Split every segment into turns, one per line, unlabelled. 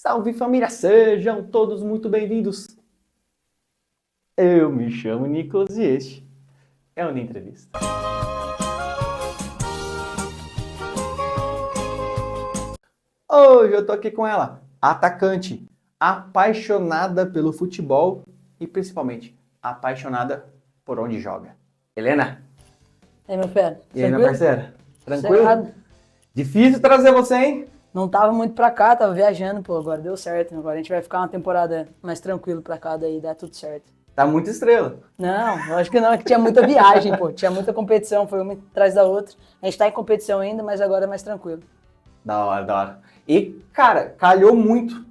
Salve família, sejam todos muito bem-vindos. Eu me chamo Nicolas e este é o Na Entrevista. Hoje eu tô aqui com ela, atacante, apaixonada pelo futebol e principalmente apaixonada por onde joga. Helena.
E aí, meu fera?
E aí, minha parceira? Tranquilo?
Sossegado.
Difícil trazer você, hein?
Não tava muito pra cá, tava viajando, pô, agora deu certo. Agora a gente vai ficar uma temporada mais tranquilo pra cá, daí dá tudo certo.
Tá muito estrela.
Não, eu acho que não, é que tinha muita viagem, pô, tinha muita competição, foi uma atrás da outra. A gente tá em competição ainda, mas agora é mais tranquilo.
Da hora, da hora. E, cara, calhou muito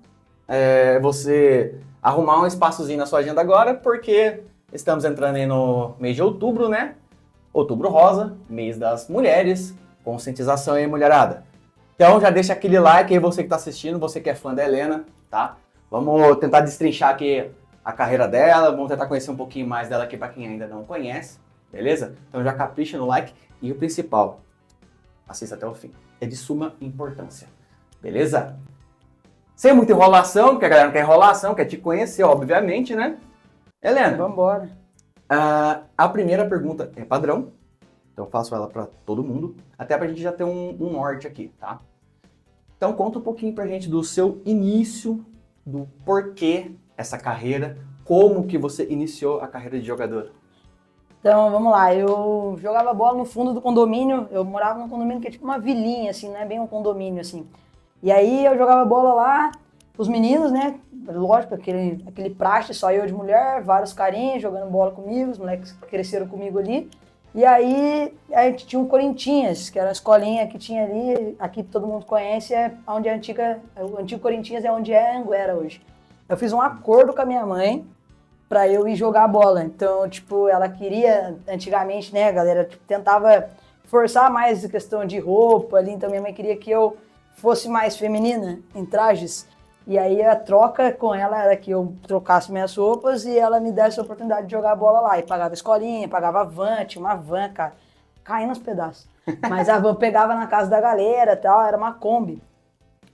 você arrumar um espaçozinho na sua agenda agora, porque estamos entrando aí no mês de outubro, né? Outubro Rosa, mês das mulheres, conscientização aí, mulherada. Então já deixa aquele like aí, você que tá assistindo, você que é fã da Helena, tá? Vamos tentar destrinchar aqui a carreira dela, vamos tentar conhecer um pouquinho mais dela aqui pra quem ainda não conhece, beleza? Então já capricha no like e o principal, assista até o fim. É de suma importância, beleza? Sem muita enrolação, porque a galera não quer enrolação, quer te conhecer, obviamente, né? Helena,
Vambora.
a primeira pergunta é padrão, então eu faço ela pra todo mundo, até pra gente já ter um norte aqui, tá? Então conta um pouquinho pra gente do seu início, do porquê essa carreira, como que você iniciou a carreira de jogadora.
Então, vamos lá, eu jogava bola no fundo do condomínio, eu morava num condomínio que é tipo uma vilinha, assim, não é bem um condomínio, assim. E aí eu jogava bola lá, os meninos, né, lógico, aquele praxe, só eu de mulher, vários carinhos jogando bola comigo, os moleques cresceram comigo ali. E aí a gente tinha um Corinthians, que era a escolinha que tinha ali, aqui todo mundo conhece, onde o antigo Corinthians é onde é Anguera hoje. Eu fiz um acordo com a minha mãe pra eu ir jogar bola. Então, tipo, ela queria, antigamente, né, a galera tipo, tentava forçar mais a questão de roupa ali, então minha mãe queria que eu fosse mais feminina, em trajes. E aí a troca com ela era que eu trocasse minhas roupas e ela me desse a oportunidade de jogar bola lá. E pagava escolinha, pagava van, tinha uma van, cara, caindo aos pedaços. Mas a van pegava na casa da galera e tal, era uma Kombi.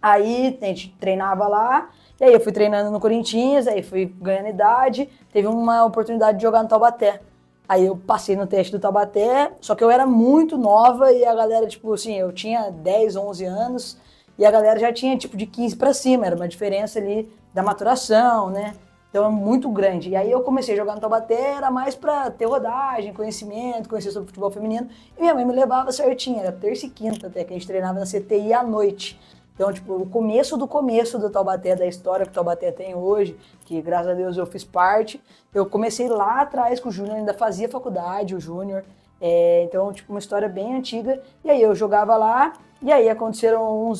Aí a gente treinava lá, e aí eu fui treinando no Corinthians, aí fui ganhando idade, teve uma oportunidade de jogar no Taubaté. Aí eu passei no teste do Taubaté, só que eu era muito nova e a galera, tipo assim, eu tinha 10, 11 anos e a galera já tinha, tipo, de 15 pra cima, era uma diferença ali da maturação, né? Então é muito grande. E aí eu comecei a jogar no Taubaté, era mais pra ter rodagem, conhecimento, conhecer sobre futebol feminino. E minha mãe me levava certinho, era terça e quinta até, que a gente treinava na CTI à noite. Então, tipo, o começo do Taubaté, da história que o Taubaté tem hoje, que graças a Deus eu fiz parte, eu comecei lá atrás com o Júnior, ainda fazia faculdade, o Júnior. Então, tipo, uma história bem antiga. E aí eu jogava lá, e aí aconteceram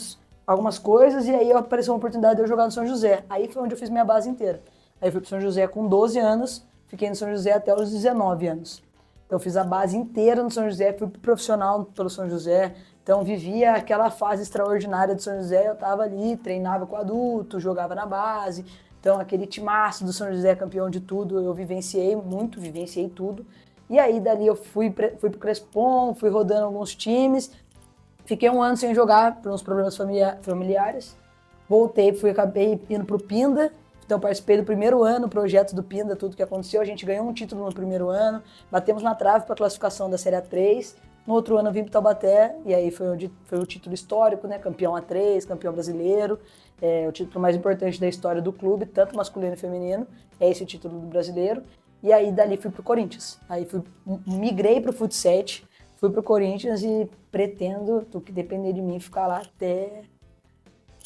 algumas coisas, e aí apareceu uma oportunidade de eu jogar no São José. Aí foi onde eu fiz minha base inteira. Aí eu fui pro São José com 12 anos, fiquei no São José até os 19 anos. Então eu fiz a base inteira no São José, fui profissional pelo São José. Então vivia aquela fase extraordinária do São José, eu tava ali, treinava com adulto, jogava na base. Então aquele timaço do São José, campeão de tudo, eu vivenciei muito, vivenciei tudo. E aí dali eu fui pro Crespon, fui rodando alguns times. Fiquei um ano sem jogar por uns problemas familiares. Voltei, acabei indo pro Pinda. Então participei do primeiro ano, projeto do Pinda, tudo que aconteceu. A gente ganhou um título no primeiro ano, batemos na trave para a classificação da Série A3. No outro ano eu vim pro Taubaté, e aí foi o título histórico, né? Campeão A3, campeão brasileiro. O título mais importante da história do clube, tanto masculino e feminino. É esse título do brasileiro. E aí dali fui pro Corinthians. Aí migrei pro Fut 7, fui pro Corinthians e pretendo, do que depender de mim, ficar lá até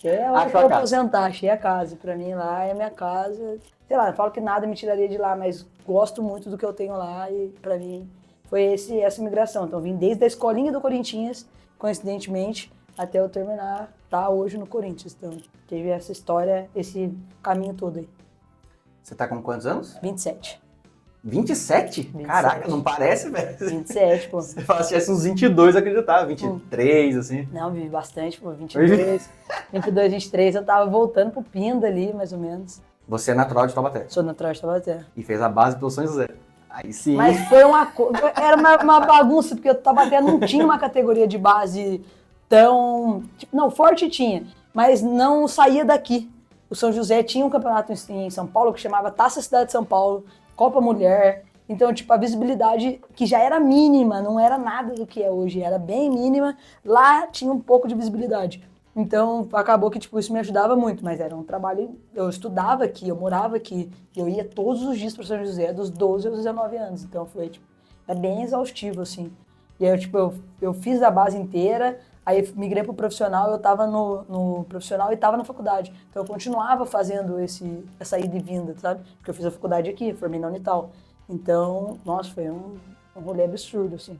a hora que eu aposentar. Achei a casa. Pra mim lá é minha casa. Sei lá, eu falo que nada me tiraria de lá, mas gosto muito do que eu tenho lá e pra mim foi essa migração. Então vim desde a escolinha do Corinthians, coincidentemente, até eu terminar, tá hoje no Corinthians. Então teve essa história, esse caminho todo aí.
Você tá com quantos anos?
27.
27?
27.
Caraca, não parece, velho?
27, pô.
Você fala, se tivesse uns 22, eu acreditava. 23, assim.
Não, vivi bastante, pô. 22, 23, eu tava voltando pro Pinda ali, mais ou menos.
Você é natural de Taubaté?
Sou natural de Taubaté.
E fez a base pelo São José. Aí sim.
Mas foi era uma bagunça, porque o Taubaté não tinha uma categoria de base tão... Não, forte tinha, mas não saía daqui. o São José tinha um campeonato em São Paulo que chamava Taça Cidade de São Paulo, Copa Mulher. Então, tipo, a visibilidade que já era mínima, não era nada do que é hoje, era bem mínima, lá tinha um pouco de visibilidade. Então, acabou que, tipo, isso me ajudava muito, mas era um trabalho, eu estudava aqui, eu morava aqui, eu ia todos os dias para São José, dos 12 aos 19 anos, então foi, tipo, é bem exaustivo, assim. E aí, eu fiz a base inteira, aí migrei pro profissional, eu tava no profissional e tava na faculdade. Então, eu continuava fazendo essa ida e vinda, sabe? Porque eu fiz a faculdade aqui, formei na Unital. Então, nossa, foi um rolê absurdo, assim.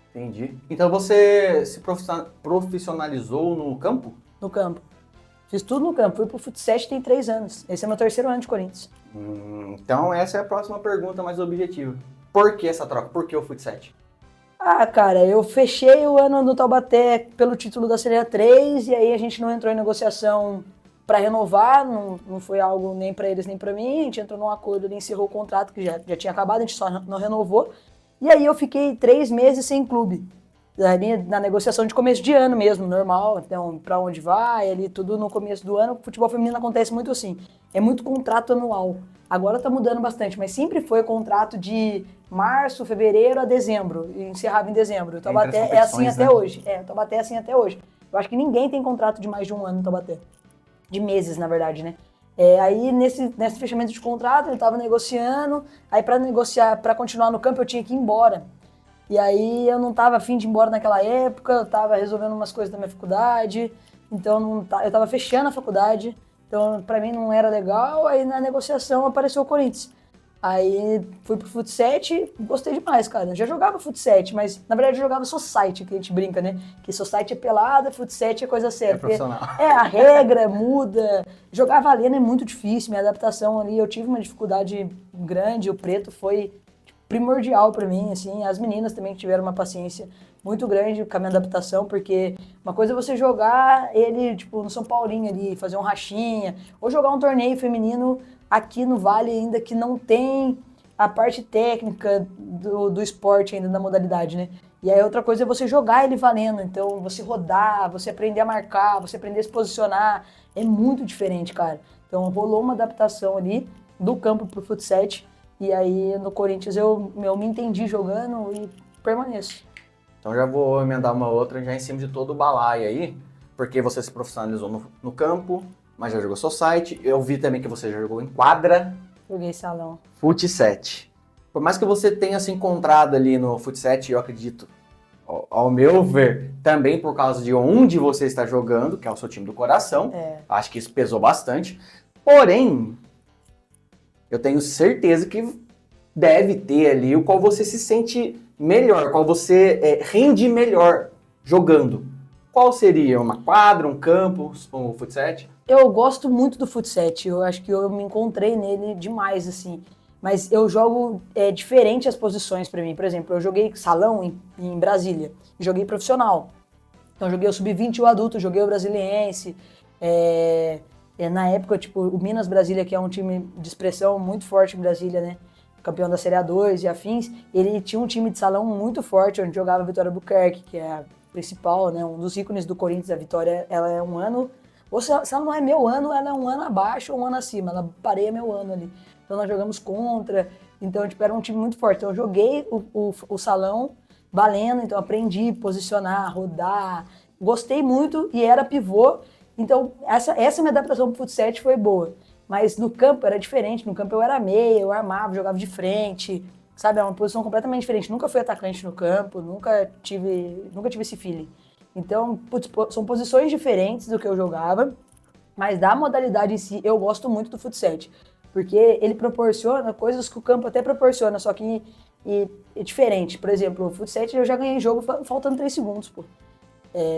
Entendi. Então você se profissionalizou no campo?
No campo. Fiz tudo no campo. Fui pro futsal tem 3 anos. Esse é meu 3º ano de Corinthians.
Então essa é a próxima pergunta mais objetiva. Por que essa troca? Por que o futsal?
Ah, cara, eu fechei o ano no Taubaté pelo título da Série A3 e aí a gente não entrou em negociação para renovar, não foi algo nem para eles nem para mim. A gente entrou num acordo, ele encerrou o contrato que já tinha acabado, a gente só não renovou. E aí eu fiquei 3 meses sem clube, na negociação de começo de ano mesmo, normal, então pra onde vai, ali tudo no começo do ano. O futebol feminino acontece muito assim, é muito contrato anual. Agora tá mudando bastante, mas sempre foi contrato de março, fevereiro a dezembro, e encerrava em dezembro. O Taubaté é assim até hoje. O Taubaté é assim até hoje. Eu acho que ninguém tem contrato de mais de um ano no Taubaté. De meses, na verdade, né? Aí, nesse fechamento de contrato, ele tava negociando, aí para negociar, para continuar no campo, eu tinha que ir embora. E aí, eu não tava afim de ir embora naquela época, eu tava resolvendo umas coisas da minha faculdade, então eu tava fechando a faculdade, então para mim não era legal, aí na negociação apareceu o Corinthians. Aí fui pro futsal, gostei demais, cara. Eu já jogava futsal, mas na verdade eu jogava society, que a gente brinca, né? Que society é pelada, futsal é coisa séria.
É profissional.
A regra muda. Jogar valendo é muito difícil, minha adaptação ali, eu tive uma dificuldade grande, o preto foi primordial pra mim, assim. As meninas também que tiveram uma paciência muito grande com a minha adaptação, porque uma coisa é você jogar ele, tipo, no São Paulinho ali, fazer um rachinha, ou jogar um torneio feminino aqui no Vale ainda que não tem a parte técnica do esporte ainda, da modalidade, né? E aí outra coisa é você jogar ele valendo, então você rodar, você aprender a marcar, você aprender a se posicionar, é muito diferente, cara. Então rolou uma adaptação ali do campo pro futsal, e aí no Corinthians eu me entendi jogando e permaneço.
Então já vou emendar uma outra já em cima de todo o balaio aí, porque você se profissionalizou no campo, mas já jogou society. Eu vi também que você já jogou em quadra.
Joguei salão.
Futsal. Por mais que você tenha se encontrado ali no futsal, eu acredito, ao meu ver, também por causa de onde você está jogando, que é o seu time do coração. Acho que isso pesou bastante. Porém, eu tenho certeza que deve ter ali o qual você se sente melhor, qual você rende melhor jogando. Qual seria? Uma quadra, um campo, um futsal?
Eu gosto muito do futsal, eu acho que eu me encontrei nele demais, assim. Mas eu jogo diferente as posições pra mim. Por exemplo, eu joguei salão em Brasília, joguei profissional. Então eu joguei o sub-20 e o adulto, joguei o brasiliense. Na época, tipo, o Minas Brasília, que é um time de expressão muito forte em Brasília, né? Campeão da Série A2 e afins, ele tinha um time de salão muito forte, onde jogava a Vitória Buquerque, que é a principal, né? Um dos ícones do Corinthians. A Vitória, ela é um ano... Ou se ela não é meu ano, ela é um ano abaixo ou um ano acima. Ela pareia meu ano ali. Então nós jogamos contra. Então, tipo, era um time muito forte. Então eu joguei o salão valendo, então aprendi a posicionar, rodar. Gostei muito e era pivô. Então essa minha adaptação pro futsal foi boa. Mas no campo era diferente. No campo eu era meia, eu armava, jogava de frente. Sabe, é uma posição completamente diferente. Nunca fui atacante no campo, nunca tive esse feeling. Então, são posições diferentes do que eu jogava, mas da modalidade em si, eu gosto muito do futsal, porque ele proporciona coisas que o campo até proporciona, só que é diferente. Por exemplo, o futsal eu já ganhei jogo faltando 3 segundos, pô.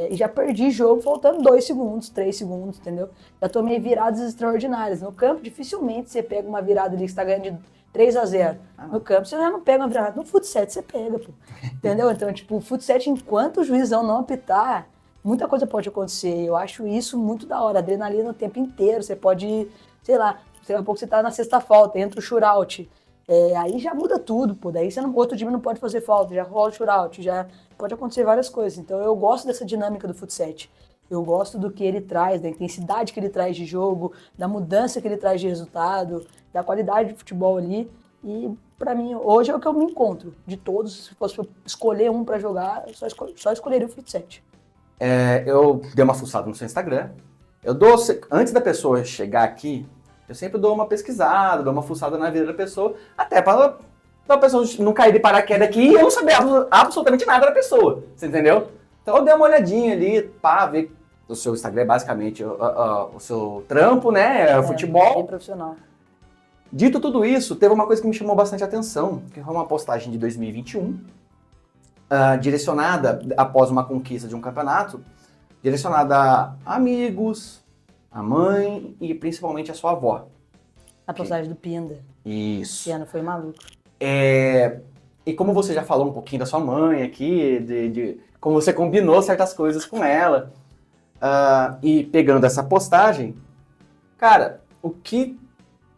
E já perdi jogo faltando 2 segundos, 3 segundos, entendeu? Já tomei viradas extraordinárias. No campo, dificilmente você pega uma virada ali que você tá ganhando de 3-0. No campo, você já não pega uma virada. No futsal, você pega, pô. Entendeu? Então, tipo, o futsal, enquanto o juizão não apitar, muita coisa pode acontecer. Eu acho isso muito da hora. Adrenalina o tempo inteiro. Você pode, sei lá, daqui a pouco você tá na sexta falta, entra o shootout. Aí já muda tudo, pô. Daí outro time não pode fazer falta, já rola o shootout, já pode acontecer várias coisas. Então, eu gosto dessa dinâmica do futsal. Eu gosto do que ele traz, da intensidade que ele traz de jogo, da mudança que ele traz de resultado, da qualidade de futebol ali. E pra mim, hoje é o que eu me encontro. De todos, se fosse pra escolher um pra jogar, eu só escolheria o Fut7.
Eu dei uma fuçada no seu Instagram. Antes da pessoa chegar aqui, eu sempre dou uma pesquisada, dou uma fuçada na vida da pessoa, até para a pessoa não cair de paraquedas aqui e eu não saber absolutamente nada da pessoa, você entendeu? Então eu dei uma olhadinha ali, pá, ver o seu Instagram é basicamente o seu trampo, né, futebol.
Bem profissional.
Dito tudo isso, teve uma coisa que me chamou bastante atenção, que foi uma postagem de 2021, direcionada após uma conquista de um campeonato, direcionada a amigos, a mãe e principalmente a sua avó.
A postagem do Pinda.
Isso.
Esse ano foi maluco.
E como você já falou um pouquinho da sua mãe aqui, de como você combinou certas coisas com ela, e pegando essa postagem, cara, o que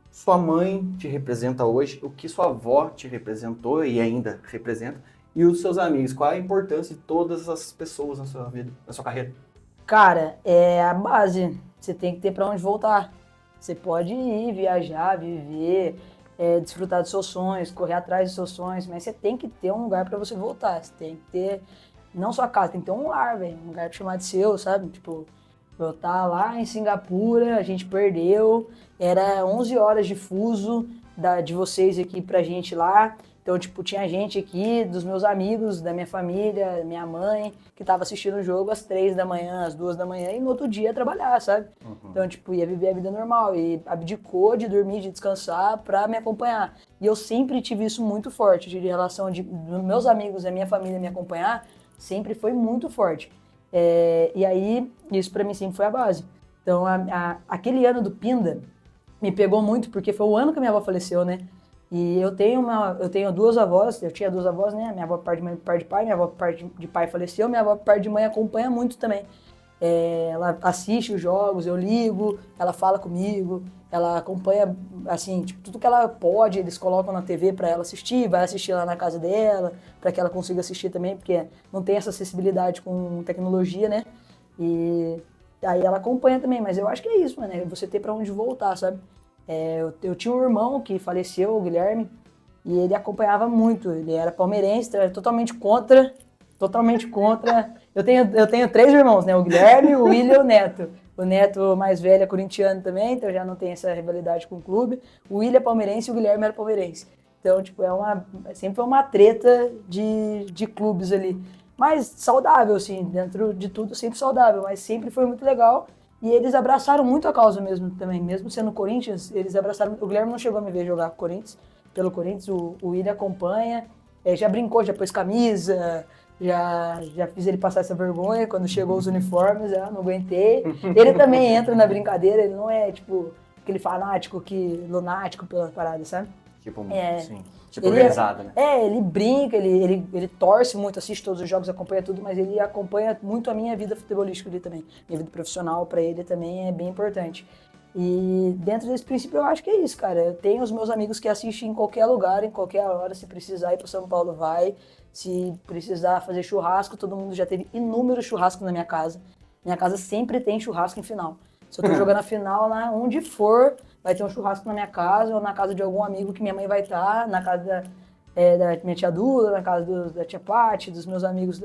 sua mãe te representa hoje, o que sua avó te representou e ainda representa, e os seus amigos, qual a importância de todas essas pessoas na sua vida, na sua carreira?
Cara, é a base. Você tem que ter pra onde voltar. Você pode ir, viajar, viver, desfrutar dos seus sonhos, correr atrás dos seus sonhos, mas você tem que ter um lugar pra você voltar. Você tem que ter, não só a casa, tem que ter um lar, velho. Um lugar pra chamar de seu, sabe? Tipo, eu tava lá em Singapura, a gente perdeu, era 11 horas de fuso de vocês aqui pra gente lá. Então, tipo, tinha gente aqui, dos meus amigos, da minha família, minha mãe, que tava assistindo o jogo às 3 da manhã, às 2 da manhã, e no outro dia ia trabalhar, sabe? Então, tipo, ia viver a vida normal, e abdicou de dormir, de descansar pra me acompanhar. E eu sempre tive isso muito forte, de relação dos meus amigos, da minha família me acompanhar, sempre foi muito forte. E aí, isso pra mim sempre foi a base. Então, aquele ano do Pinda me pegou muito, porque foi o ano que a minha avó faleceu, né? E eu tenho duas avós, eu tinha duas avós, né? Minha avó por parte de mãe e por parte de pai, minha avó por parte de pai faleceu, minha avó por parte de mãe acompanha muito também. Ela assiste os jogos, eu ligo, ela fala comigo, ela acompanha, assim, tipo, tudo que ela pode, eles colocam na TV pra ela assistir, vai assistir lá na casa dela, pra que ela consiga assistir também, porque não tem essa acessibilidade com tecnologia, né? E aí ela acompanha também, mas eu acho que é isso, mano, você ter pra onde voltar, sabe? Eu tinha um irmão que faleceu, o Guilherme, e ele acompanhava muito. Ele era palmeirense, era totalmente contra. Totalmente contra. Eu tenho 3 irmãos, né? O Guilherme, o William e o Neto. O Neto mais velho é corintiano também, então já não tem essa rivalidade com o clube. O William é palmeirense e o Guilherme era palmeirense. Então, tipo, sempre foi uma treta de clubes ali. Mas saudável, assim, dentro de tudo, sempre saudável, mas sempre foi muito legal. E eles abraçaram muito a causa mesmo também, mesmo sendo Corinthians, eles abraçaram. O Guilherme não chegou a me ver jogar pelo Corinthians, o William acompanha, já brincou, já pôs camisa, já fiz ele passar essa vergonha quando chegou os uniformes, não aguentei. Ele também entra na brincadeira, ele não é tipo aquele fanático lunático pela parada, sabe?
Tipo, sim. Tipo,
Ele
organizado, né?
Ele brinca, ele torce muito, assiste todos os jogos, acompanha tudo, mas ele acompanha muito a minha vida futebolística ali também. Minha vida profissional, pra ele também é bem importante. E dentro desse princípio eu acho que é isso, cara. Eu tenho os meus amigos que assistem em qualquer lugar, em qualquer hora. Se precisar ir pro São Paulo, vai. Se precisar fazer churrasco, todo mundo já teve inúmeros churrascos na minha casa. Minha casa sempre tem churrasco em final. Se eu tô jogando a final, lá onde for, vai ter um churrasco na minha casa ou na casa de algum amigo que minha mãe vai estar, na casa da minha tia Duda, na casa da tia Paty, dos meus amigos,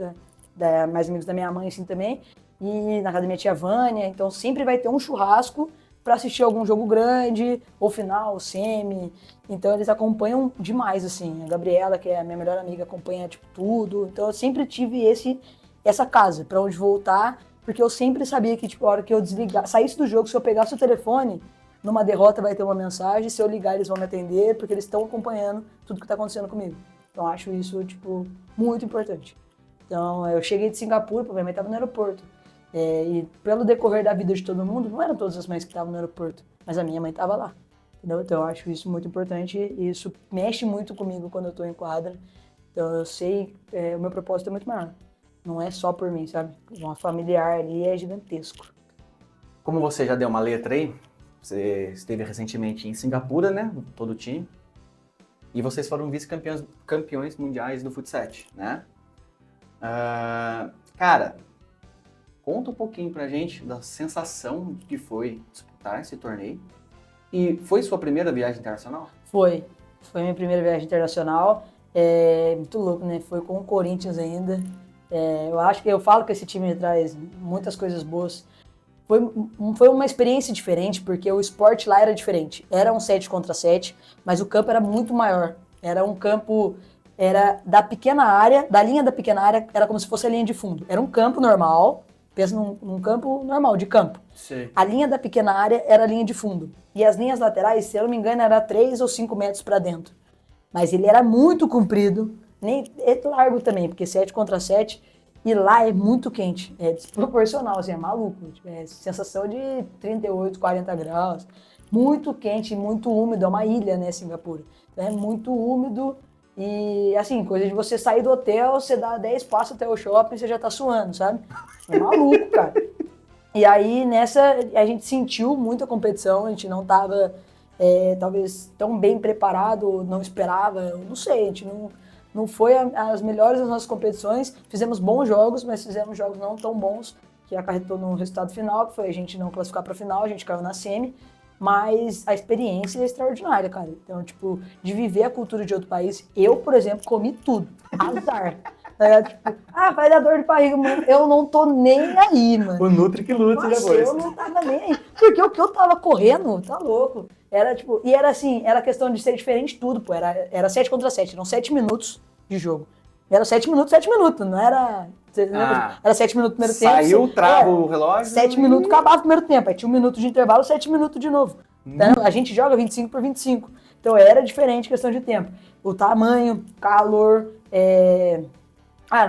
mais amigos da minha mãe, assim, também, e na casa da minha tia Vânia. Então sempre vai ter um churrasco para assistir algum jogo grande, ou final, ou semi. Então eles acompanham demais, assim. A Gabriela, que é a minha melhor amiga, acompanha, tipo, tudo. Então eu sempre tive essa casa para onde voltar, porque eu sempre sabia que, tipo, a hora que eu saísse do jogo, se eu pegasse o telefone, numa derrota vai ter uma mensagem, se eu ligar eles vão me atender, porque eles estão acompanhando tudo que tá acontecendo comigo. Então acho isso, tipo, muito importante. Então eu cheguei de Singapura, minha mãe tava no aeroporto. E pelo decorrer da vida de todo mundo, não eram todas as mães que estavam no aeroporto, mas a minha mãe tava lá. Entendeu? Então eu acho isso muito importante e isso mexe muito comigo quando eu tô em quadra. Então eu sei, o meu propósito é muito maior. Não é só por mim, sabe? Uma familiar ali é gigantesco.
Como você já deu uma letra aí, você esteve recentemente em Singapura, né? Todo o time. E vocês foram vice-campeões mundiais do Fut7, né? Cara, conta um pouquinho pra gente da sensação que foi disputar esse torneio. E foi sua primeira viagem internacional?
Foi minha primeira viagem internacional, muito louco, né? Foi com o Corinthians ainda. Eu falo que esse time traz muitas coisas boas. Foi uma experiência diferente, porque o esporte lá era diferente. Era um 7 contra 7, mas o campo era muito maior. Era um campo, era da pequena área, da linha da pequena área, era como se fosse a linha de fundo. Era um campo normal, pensa num campo normal, de campo.
Sim.
A linha da pequena área era a linha de fundo. E as linhas laterais, se eu não me engano, era 3 ou 5 metros para dentro. Mas ele era muito comprido, é largo também, porque 7 contra 7, e lá é muito quente, é desproporcional, assim, é maluco. É sensação de 38, 40 graus, muito quente, muito úmido, é uma ilha, né, Singapura. Então é muito úmido e, assim, coisa de você sair do hotel, você dá 10 passos até o shopping, você já tá suando, sabe? É maluco, cara. E aí, nessa, a gente sentiu muita competição, a gente não estava, talvez, tão bem preparado, não esperava, eu não sei, a gente não foi as melhores das nossas competições, fizemos bons jogos, mas fizemos jogos não tão bons, que acarretou no resultado final, que foi a gente não classificar para a final, a gente caiu na semi, mas a experiência é extraordinária, cara. Então, tipo, de viver a cultura de outro país, eu, por exemplo, comi tudo, azar. Tipo, vai dar dor de barriga, mano. Eu não tô nem aí, mano.
O Nutri que luta depois.
Eu não tava nem aí. Porque o que eu tava correndo, tá louco. Era tipo, e era assim, era questão de ser diferente de tudo, pô. Era 7 contra 7, eram 7 minutos de jogo. Era 7 minutos, não era. Era 7 minutos no primeiro tempo.
Saiu, trava o relógio.
7 minutos, acabava o primeiro tempo. Aí tinha 1 minuto de intervalo, 7 minutos de novo. Então, a gente joga 25 por 25. Então era diferente questão de tempo. O tamanho, calor,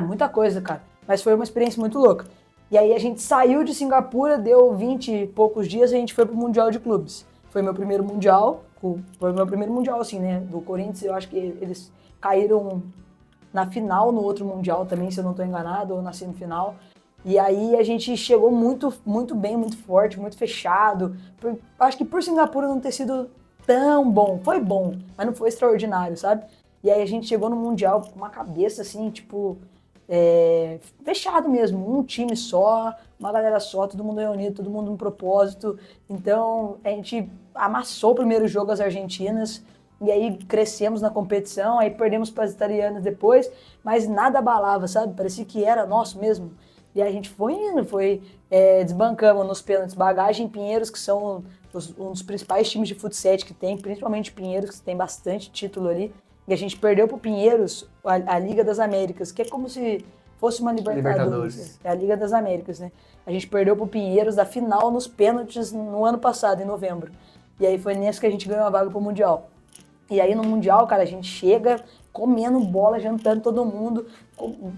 muita coisa, cara. Mas foi uma experiência muito louca. E aí a gente saiu de Singapura, deu 20 e poucos dias e a gente foi pro Mundial de Clubes. Foi meu primeiro Mundial, assim, né? Do Corinthians, eu acho que eles caíram na final no outro Mundial também, se eu não tô enganado, ou na semifinal. E aí a gente chegou muito, muito bem, muito forte, muito fechado. Acho que por Singapura não ter sido tão bom. Foi bom, mas não foi extraordinário, sabe? E aí a gente chegou no Mundial com uma cabeça assim, tipo, fechado mesmo. Um time só, uma galera só, todo mundo reunido, todo mundo num propósito. Então a gente amassou o primeiro jogo as argentinas. E aí crescemos na competição, aí perdemos para as italianas depois, mas nada abalava, sabe? Parecia que era nosso mesmo. E aí a gente foi indo, desbancamos nos pênaltis Bagagem e Pinheiros, que são um dos principais times de futsal que tem, principalmente Pinheiros, que tem bastante título ali. E a gente perdeu pro Pinheiros a Liga das Américas, que é como se fosse uma Libertadores. É a Liga das Américas, né? A gente perdeu pro Pinheiros da final nos pênaltis no ano passado, em novembro. E aí foi nesse que a gente ganhou a vaga pro Mundial. E aí no Mundial, cara, a gente chega comendo bola, jantando todo mundo,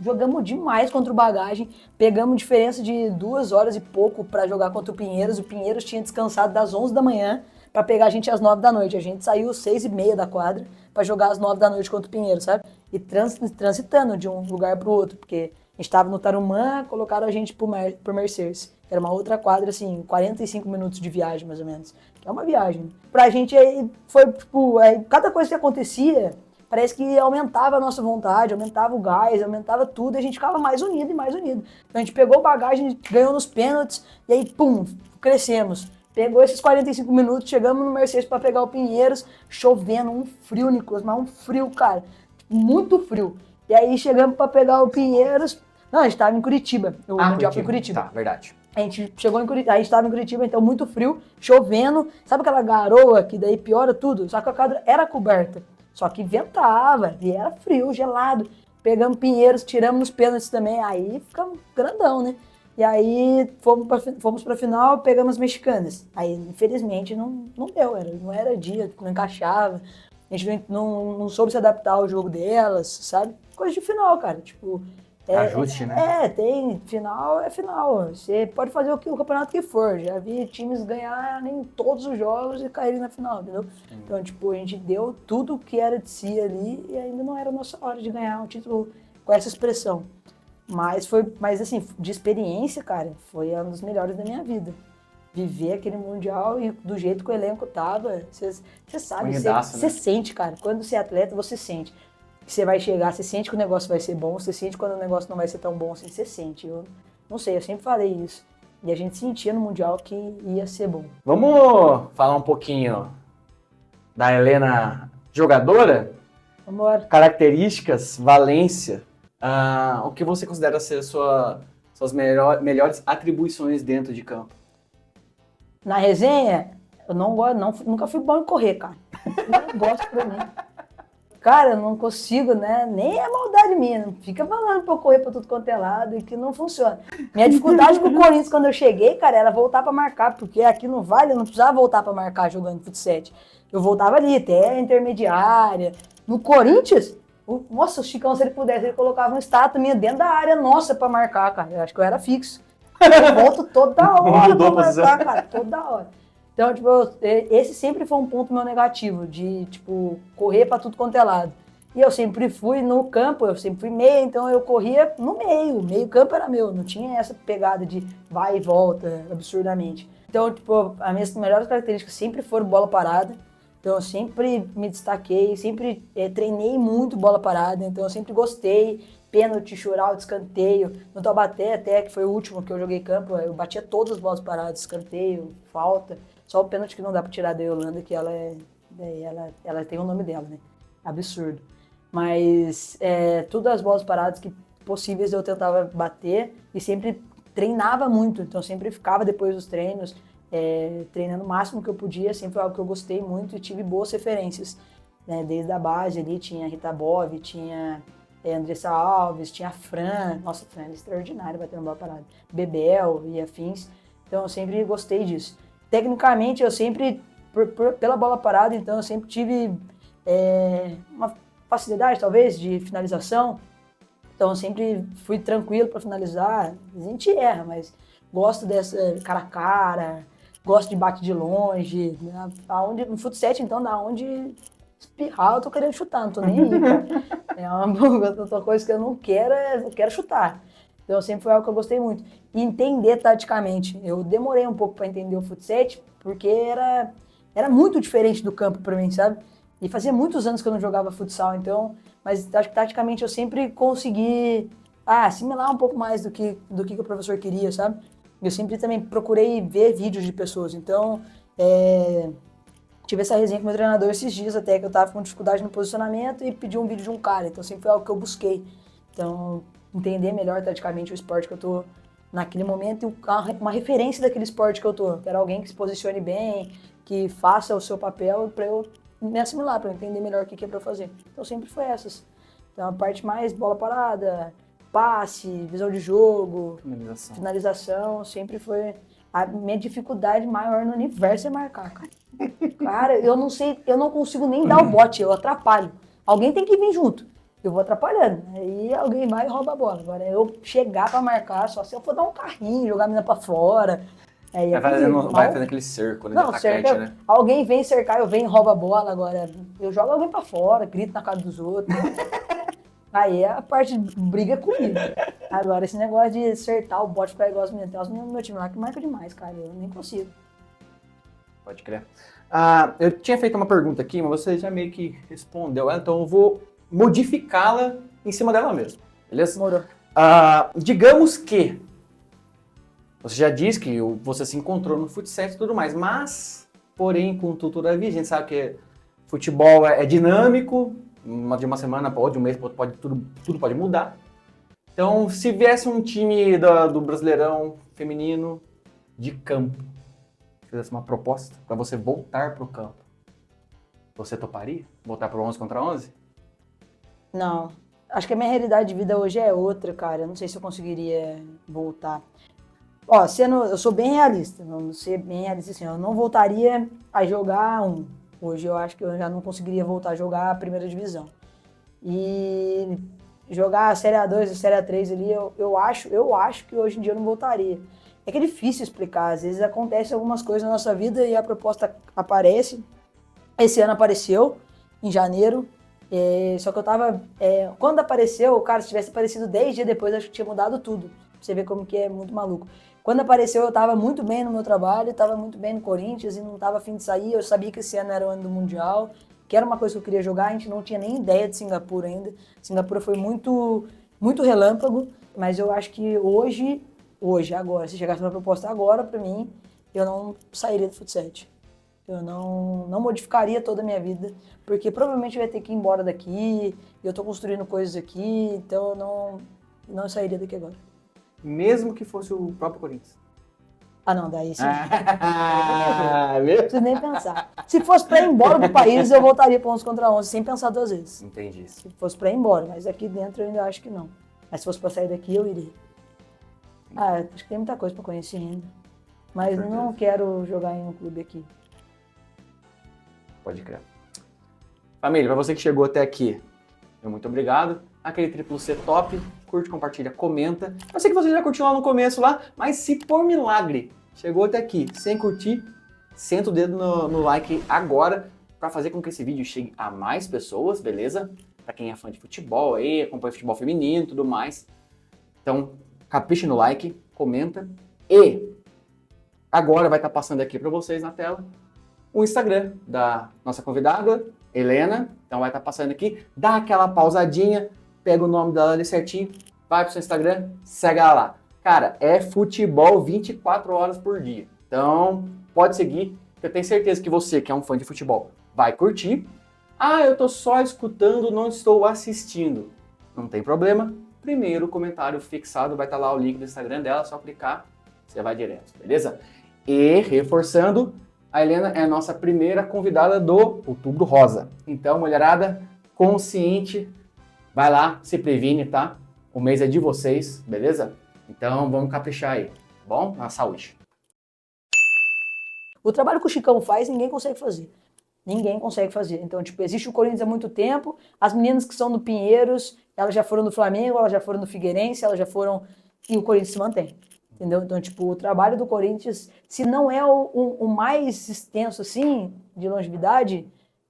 jogamos demais contra o Bagagem, pegamos diferença de 2 horas e pouco pra jogar contra o Pinheiros tinha descansado das 11 da manhã pra pegar a gente às 9 da noite, a gente saiu às 6h30 da quadra pra jogar às 9 da noite contra o Pinheiros, sabe? E transitando de um lugar pro outro, porque a gente tava no Tarumã, colocaram a gente por Mercedes. Era uma outra quadra, assim, 45 minutos de viagem, mais ou menos. Que é uma viagem. Pra gente, aí, foi, tipo, cada coisa que acontecia, parece que aumentava a nossa vontade, aumentava o gás, aumentava tudo, e a gente ficava mais unido e mais unido. Então a gente pegou Bagagem, ganhou nos pênaltis, e aí, pum, crescemos. Pegou esses 45 minutos, chegamos no Mercedes pra pegar o Pinheiros, chovendo, um frio, Nicolas, mas um frio, cara, muito frio. E aí chegamos pra pegar o Pinheiros, não, a gente tava em Curitiba, o Mundial foi em Curitiba.
Tá, verdade.
A gente chegou em Curitiba, a gente tava em Curitiba, então muito frio, chovendo, sabe aquela garoa que daí piora tudo? Só que a quadra era coberta, só que ventava e era frio, gelado. Pegamos Pinheiros, tiramos nos pênaltis também, aí ficamos grandão, né? E aí fomos pra final, pegamos as mexicanas. Aí, infelizmente, não deu, não era dia, não encaixava. A gente não soube se adaptar ao jogo delas, sabe? Coisa de final, cara, tipo...
Ajuste, né?
Tem. Final é final. Você pode fazer o campeonato que for. Já vi times ganharem todos os jogos e caírem na final, entendeu? Então, tipo, a gente deu tudo o que era de si ali e ainda não era a nossa hora de ganhar um título com essa expressão. Mas assim, de experiência, cara, foi uma das melhores da minha vida. Viver aquele Mundial e do jeito que o elenco tava, você sabe, você sente, cara. Quando você é atleta, você sente. Você vai chegar, você sente que o negócio vai ser bom, você sente quando o negócio não vai ser tão bom assim, você sente. Não sei, eu sempre falei isso. E a gente sentia no Mundial que ia ser bom.
Vamos falar um pouquinho da Helena jogadora?
Vambora.
Características, valência, o que você considera ser suas melhores atribuições dentro de campo?
Na resenha, eu não gosto, nunca fui bom em correr, cara. Não gosto pra mim. Cara, eu não consigo, né? Nem é maldade minha. Não fica falando pra eu correr pra tudo quanto é lado e que não funciona. Minha dificuldade com o Corinthians quando eu cheguei, cara, era voltar pra marcar, porque aqui no Vale eu não precisava voltar pra marcar jogando futsal. Eu voltava ali, até a intermediária. No Corinthians, nossa, o Chicão, se ele pudesse, ele colocava uma estátua minha dentro da área nossa pra marcar, cara. Eu acho que eu era fixo. Eu volto toda hora pra marcar, cara, toda hora. Então, tipo, esse sempre foi um ponto meu negativo, de, tipo, correr pra tudo quanto é lado. E eu sempre fui no campo, eu sempre fui meio, então eu corria no meio. O meio campo era meu, não tinha essa pegada de vai e volta absurdamente. Então, tipo, as minhas melhores características sempre foram bola parada. Então, eu sempre me destaquei, sempre treinei muito bola parada, então eu sempre gostei. Pênalti, shootout, escanteio. No Taubaté até, que foi o último que eu joguei campo, eu batia todas as bolas paradas, escanteio, falta. Só o pênalti que não dá pra tirar da Yolanda, que ela tem o nome dela, né? Absurdo. Mas todas as bolas paradas que possíveis eu tentava bater e sempre treinava muito. Então sempre ficava depois dos treinos, treinando o máximo que eu podia. Sempre foi algo que eu gostei muito e tive boas referências. Né? Desde a base ali tinha Rita Bov, tinha Andressa Alves, tinha a Fran. Nossa, a Fran era extraordinária batendo bola parada. Bebel e afins. Então eu sempre gostei disso. Tecnicamente, eu sempre, pela bola parada, então eu sempre tive uma facilidade, talvez, de finalização. Então eu sempre fui tranquilo para finalizar. A gente erra, mas gosto dessa cara a cara, gosto de bate de longe. Né? No futsal, então, da onde espirrar, eu tô querendo chutar, não tô nem aí, cara. É outra coisa que eu não quero, eu quero chutar. Então sempre foi algo que eu gostei muito. E entender taticamente. Eu demorei um pouco para entender o futsal, porque era muito diferente do campo para mim, sabe? E fazia muitos anos que eu não jogava futsal, então... Mas acho que taticamente eu sempre consegui assimilar um pouco mais do que o professor queria, sabe? Eu sempre também procurei ver vídeos de pessoas, então... Tive essa resenha com o meu treinador esses dias até, que eu tava com dificuldade no posicionamento e pedi um vídeo de um cara, então sempre foi algo que eu busquei. Então, entender melhor taticamente o esporte que eu tô naquele momento e uma referência daquele esporte que eu tô. Quero alguém que se posicione bem, que faça o seu papel para eu me assimilar, para eu entender melhor o que é para eu fazer. Então sempre foi essas. Então a parte mais bola parada, passe, visão de jogo, finalização sempre foi a minha dificuldade maior no universo é marcar, cara. Cara, eu não sei, eu não consigo nem dar o bote, eu atrapalho. Alguém tem que vir junto. Eu vou atrapalhando. Aí alguém vai e rouba a bola. Agora eu chegar pra marcar, só se eu for dar um carrinho, jogar a menina pra fora. Aí
vai fazendo aquele cerco, né?
Não, cerca, né? Alguém vem cercar, eu venho e roubo a bola. Agora eu jogo alguém pra fora, grito na cara dos outros. Aí a parte de briga é comigo. Agora esse negócio de acertar o bote pra igual os meninos. Tem os meninos do meu time lá que marcam demais, cara. Eu nem consigo.
Pode crer. Eu tinha feito uma pergunta aqui, mas você já meio que respondeu ela, então eu vou modificá-la em cima dela mesmo, beleza?
Demorou.
Digamos que você já disse que você se encontrou no futsal e tudo mais, mas, porém, com tudo a vida, a gente sabe que futebol é dinâmico, de uma semana pode, de um mês pode, tudo pode mudar. Então, se viesse um time do Brasileirão feminino de campo, fizesse uma proposta para você voltar pro campo, você toparia? Voltar pro 11 contra 11?
Não. Acho que a minha realidade de vida hoje é outra, cara. Eu não sei se eu conseguiria voltar. Ó, eu sou bem realista. Vamos ser bem realista assim. Eu não voltaria a jogar um. Hoje eu acho que eu já não conseguiria voltar a jogar a primeira divisão. E jogar a Série A2 e a Série A3 ali, eu acho que hoje em dia eu não voltaria. É que é difícil explicar. Às vezes acontecem algumas coisas na nossa vida e a proposta aparece. Esse ano apareceu, em janeiro. Só que eu tava... quando apareceu, cara, se tivesse aparecido 10 dias depois, acho que tinha mudado tudo. Pra você ver como que é muito maluco. Quando apareceu, eu tava muito bem no meu trabalho, tava muito bem no Corinthians e não tava a fim de sair. Eu sabia que esse ano era o ano do Mundial, que era uma coisa que eu queria jogar. A gente não tinha nem ideia de Singapura ainda. Singapura foi muito, muito relâmpago, mas eu acho que hoje hoje, agora, se chegasse uma proposta agora pra mim, eu não sairia do futsal. Eu não modificaria toda a minha vida, porque provavelmente eu ia ter que ir embora daqui, eu tô construindo coisas aqui, então eu não sairia daqui agora.
Mesmo que fosse o próprio Corinthians.
Ah, não, daí sim.
Ah,
Não preciso nem pensar. Se fosse pra ir embora do país, eu voltaria para 11 contra 11, sem pensar duas vezes.
entendi.
Se fosse pra ir embora, mas aqui dentro eu ainda acho que não. Mas se fosse pra sair daqui, eu iria. Ah, acho que tem muita coisa pra conhecer ainda. Mas eu não quero jogar em um clube aqui.
Pode crer. Família, pra você que chegou até aqui, meu muito obrigado. Aquele triplo C top, curte, compartilha, comenta. Eu sei que você já curtiu lá no começo lá, mas se por milagre chegou até aqui sem curtir, senta o dedo no like agora para fazer com que esse vídeo chegue a mais pessoas, beleza? Para quem é fã de futebol aí, acompanha futebol feminino e tudo mais. Então, capricha no like, comenta e agora vai estar passando aqui para vocês na tela o Instagram da nossa convidada, Helena. Então vai estar passando aqui, dá aquela pausadinha, pega o nome dela ali certinho, vai pro seu Instagram, segue ela lá. Cara, é futebol 24 horas por dia. Então, pode seguir, que eu tenho certeza que você, que é um fã de futebol, vai curtir. Ah, eu tô só escutando, não estou assistindo. Não tem problema. Primeiro comentário fixado, vai estar lá o link do Instagram dela, só clicar, você vai direto, beleza? E, reforçando, a Helena é a nossa primeira convidada do Outubro Rosa. Então, mulherada, consciente, vai lá, se previne, tá? O mês é de vocês, beleza? Então, vamos caprichar aí, tá bom? Na saúde.
O trabalho que o Chicão faz, ninguém consegue fazer. Ninguém consegue fazer. Então, tipo, existe o Corinthians há muito tempo, as meninas que são do Pinheiros, elas já foram do Flamengo, elas já foram do Figueirense, elas já foram... E o Corinthians se mantém. Entendeu? Então, tipo, o trabalho do Corinthians, se não é o mais extenso, assim, de longevidade,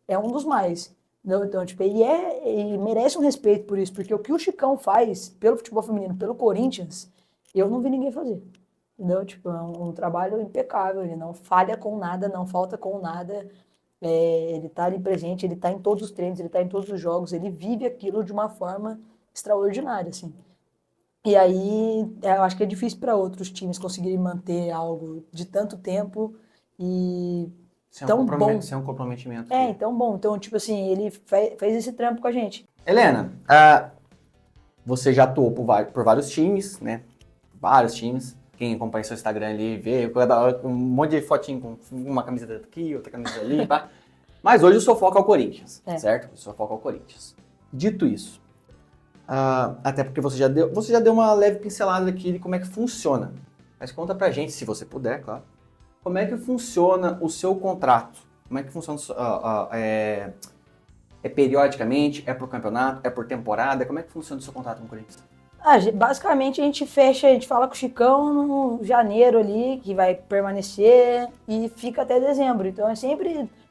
é um dos mais. Entendeu? Então, tipo, ele merece um respeito por isso, porque o que o Chicão faz pelo futebol feminino, pelo Corinthians, eu não vi ninguém fazer. Entendeu? Tipo, é um trabalho impecável, ele não falha com nada, não falta com nada, ele tá ali presente, ele tá em todos os treinos, ele tá em todos os jogos, ele vive aquilo de uma forma extraordinária, assim. E aí, eu acho que é difícil para outros times conseguirem manter algo de tanto tempo e tão bom.
Sem um comprometimento.
Tão bom. Então, tipo assim, ele fez esse trampo com a gente.
Helena, você já atuou por vários times, né? Vários times. Quem acompanha seu Instagram ali vê um monte de fotinho com uma camiseta aqui, outra camiseta ali, pá. Mas hoje o seu foco é o Corinthians, certo? O seu foco é o Corinthians. Dito isso, até porque você já deu uma leve pincelada aqui de como é que funciona. Mas conta pra gente, se você puder, claro. Como é que funciona o seu contrato? Como é que funciona? É periodicamente? É por campeonato? É por temporada? Como é que funciona o seu contrato com o Corinthians?
Basicamente a gente fala com o Chicão no janeiro ali, que vai permanecer, e fica até dezembro. Então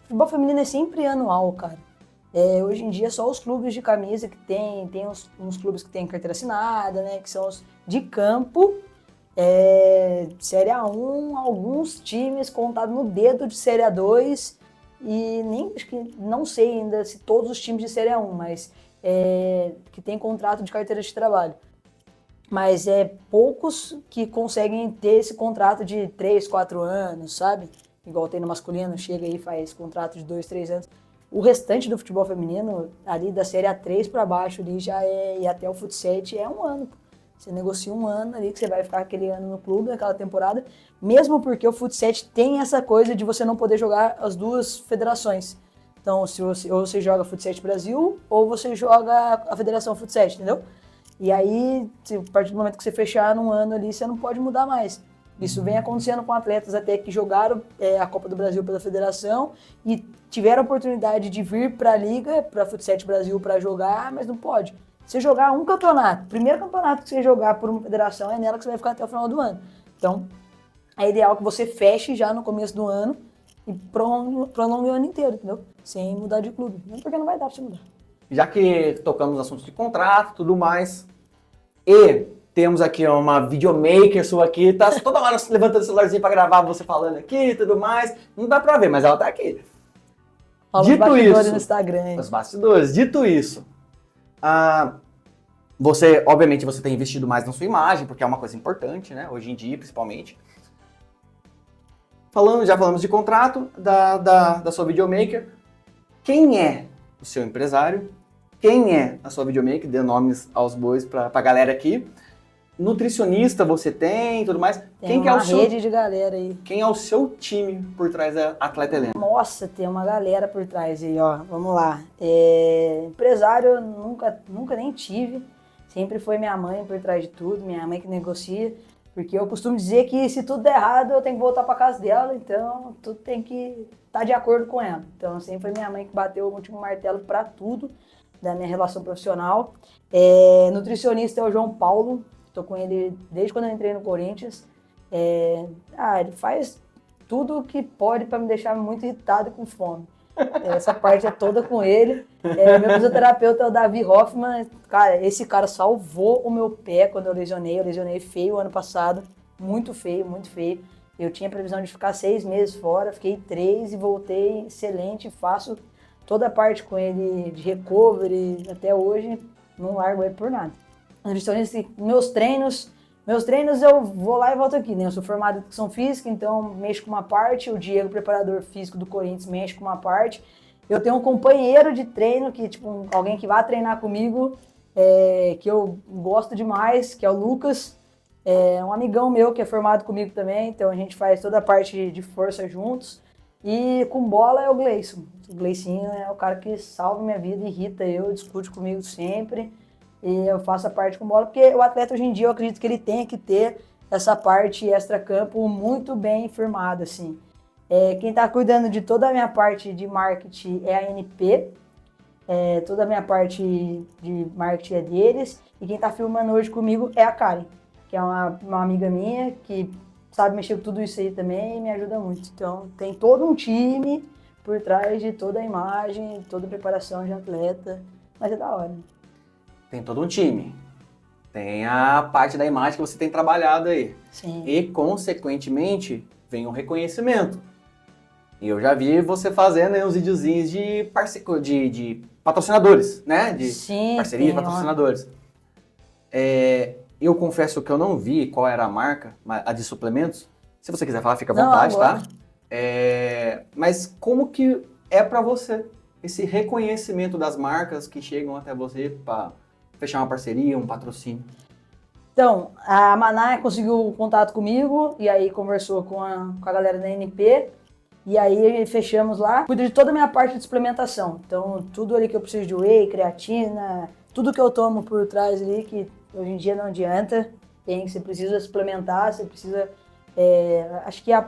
futebol feminino é sempre anual, cara. Hoje em dia só os clubes de camisa que tem uns clubes que tem carteira assinada, né, que são os de campo, Série A1, alguns times contados no dedo de Série A2, e acho que não sei ainda se todos os times de Série A1, mas que tem contrato de carteira de trabalho. Mas poucos que conseguem ter esse contrato de 3, 4 anos, sabe? Igual tem no masculino, chega aí e faz contrato de 2, 3 anos. O restante do futebol feminino, ali da Série A3 para baixo, ali já e até o futsal é um ano. Você negocia um ano ali, que você vai ficar aquele ano no clube, naquela temporada, mesmo porque o futsal tem essa coisa de você não poder jogar as duas federações. Então, ou você joga futsal Brasil, ou você joga a Federação Futsal, entendeu? E aí, a partir do momento que você fechar num ano ali, você não pode mudar mais. Isso vem acontecendo com atletas até que jogaram a Copa do Brasil pela federação e tiveram a oportunidade de vir para a Liga, para a Futsal Brasil, para jogar, mas não pode. Você jogar um campeonato, primeiro campeonato que você jogar por uma federação, é nela que você vai ficar até o final do ano. Então, é ideal que você feche já no começo do ano e prolongue o ano inteiro, entendeu? Sem mudar de clube. Não porque não vai dar para você mudar.
Já que tocamos nos assuntos de contrato e tudo mais, e temos aqui uma videomaker sua aqui, tá toda hora levantando o celularzinho pra gravar você falando aqui e tudo mais. Não dá pra ver, mas ela tá aqui.
Fala os bastidores no Instagram.
Os bastidores. Dito isso, Obviamente, você tem investido mais na sua imagem, porque é uma coisa importante, né? Hoje em dia, principalmente. Já falamos de contrato, da sua videomaker. Quem é o seu empresário? Quem é a sua videomaker? Dê nomes aos bois para a galera aqui. Nutricionista você tem e tudo mais.
Tem uma rede de galera aí.
Quem é o seu time por trás da Atleta Helena?
Nossa, tem uma galera por trás aí, ó. Vamos lá. Empresário eu nunca nem tive. Sempre foi minha mãe por trás de tudo, minha mãe que negocia. Porque eu costumo dizer que se tudo der errado, eu tenho que voltar para casa dela, então tudo tem que estar de acordo com ela. Então sempre foi minha mãe que bateu o último martelo para tudo da minha relação profissional. Nutricionista é o João Paulo, estou com ele desde quando eu entrei no Corinthians. Ele faz tudo o que pode para me deixar muito irritado e com fome. Essa parte é toda com ele. Meu fisioterapeuta é o Davi Hoffman. Cara, esse cara salvou o meu pé quando eu lesionei. Eu lesionei feio ano passado. Muito feio, muito feio. Eu tinha previsão de ficar 6 meses fora. Fiquei 3 e voltei excelente. Faço toda a parte com ele de recovery até hoje. Não largo ele por nada. Meus treinos eu vou lá e volto aqui, né? Eu sou formado em educação física, então mexo com uma parte, o Diego, preparador físico do Corinthians, mexe com uma parte. Eu tenho um companheiro de treino, que tipo, alguém que vai treinar comigo, que eu gosto demais, que é o Lucas. Um amigão meu que é formado comigo também, então a gente faz toda a parte de força juntos. E com bola é o Gleison. O Gleicinho é o cara que salva minha vida, irrita eu, discute comigo sempre. E eu faço a parte com bola, porque o atleta hoje em dia eu acredito que ele tem que ter essa parte extra-campo muito bem firmada, assim. Quem está cuidando de toda a minha parte de marketing é a NP, toda a minha parte de marketing é deles, e quem está filmando hoje comigo é a Karen, que é uma amiga minha, que sabe mexer com tudo isso aí também e me ajuda muito. Então tem todo um time por trás de toda a imagem, toda a preparação de atleta, mas é da hora.
Tem todo um time. Tem a parte da imagem que você tem trabalhado aí.
Sim.
E, consequentemente, vem o reconhecimento. E eu já vi você fazendo aí uns videozinhos de patrocinadores, né? De
Sim,
parcerias, patrocinadores. Eu confesso que eu não vi qual era a marca, a de suplementos. Se você quiser falar, fica à vontade, tá? Mas como que é pra você esse reconhecimento das marcas que chegam até você para fechar uma parceria, um patrocínio?
Então, a Maná conseguiu contato comigo e aí conversou com a galera da NP e aí fechamos lá. Cuido de toda a minha parte de suplementação. Então, tudo ali que eu preciso de whey, creatina, tudo que eu tomo por trás ali, que hoje em dia não adianta. Você precisa suplementar, você precisa... acho que a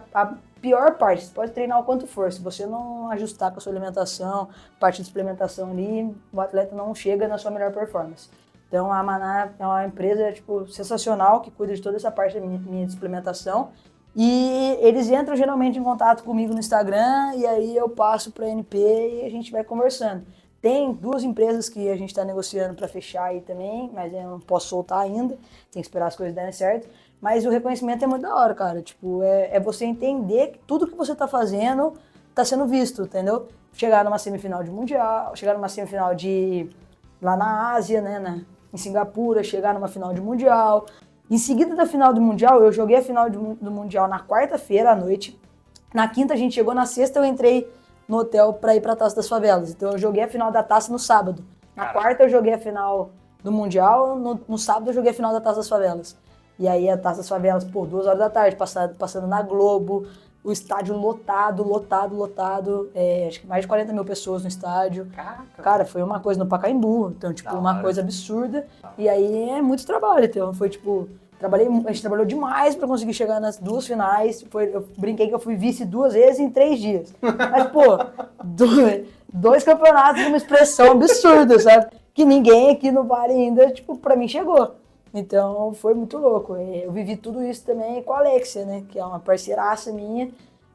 pior parte, você pode treinar o quanto for, se você não ajustar com a sua alimentação, parte de suplementação ali, o atleta não chega na sua melhor performance. Então a Maná é uma empresa sensacional que cuida de toda essa parte da minha suplementação e eles entram geralmente em contato comigo no Instagram e aí eu passo para a NP e a gente vai conversando. Tem 2 empresas que a gente está negociando para fechar aí também, mas eu não posso soltar ainda, tem que esperar as coisas darem certo. Mas o reconhecimento é muito da hora, cara. Tipo, é você entender que tudo que você tá fazendo tá sendo visto, entendeu? Chegar numa semifinal de Mundial, chegar numa semifinal lá na Ásia, né? Em Singapura, chegar numa final de Mundial. Em seguida da final do Mundial, eu joguei a final do Mundial na quarta-feira à noite. Na quinta a gente chegou, na sexta eu entrei no hotel pra ir pra Taça das Favelas. Então eu joguei a final da Taça no sábado. Na quarta eu joguei a final do Mundial, no sábado eu joguei a final da Taça das Favelas. E aí a Taça das Favelas, 2 horas da tarde, passando na Globo, o estádio lotado. Acho que mais de 40 mil pessoas no estádio.
Caraca.
Cara, foi uma coisa no Pacaembu, então, uma coisa absurda. E aí é muito trabalho, então foi a gente trabalhou demais pra conseguir chegar nas 2 finais. Eu brinquei que eu fui vice 2 vezes em 3 dias. Mas, 2 campeonatos de uma expressão absurda, sabe? Que ninguém aqui no Vale ainda, pra mim chegou. Então, foi muito louco. Eu vivi tudo isso também com a Alexia, né? Que é uma parceiraça minha,